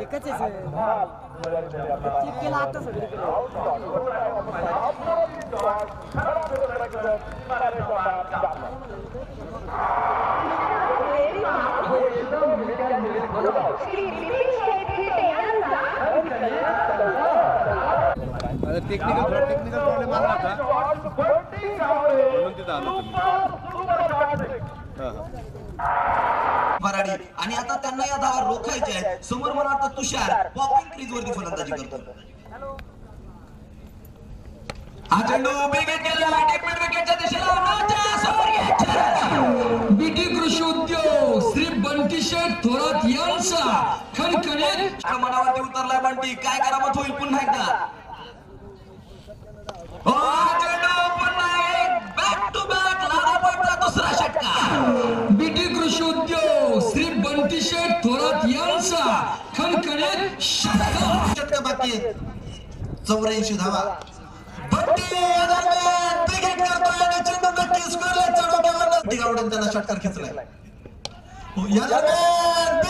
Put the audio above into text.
एकच आहे चेक केला आता सगळीकडे टेक्निकल प्रॉब्लेम आला होता म्हणून तिथं आलो बराडी आणि आता त्यांना या धावा रोखायच्या आहेत. समोर मला वाटतं तुषार पॉपिंग क्रीज वरती फलंदाजी करतो. हा चेंडू विकेट गेलेला आहे. टेकमेट विकेटच्या दिशेला नाच्या समोर बीटी कृषी उद्योग श्री बंटी शेठ थोरात यांचा खणखणीत मनावरती उतरलाय. बंटी काय करामत होईल पुन्हा एकदा. बॅक टू बॅक लारापटला दुसरा षटकार. बीटी कृषी उद्योग श्री बंटी शेठ थोरात यांचा खणखणीत षटकार बाकी 84 धावा. बंटी दरम्यान विकेट करतोय आणि चेंडू नक्की स्क्वेअरला चढवण्यावर गावडे त्यांना षटकार खेचलाय. या दरम्यान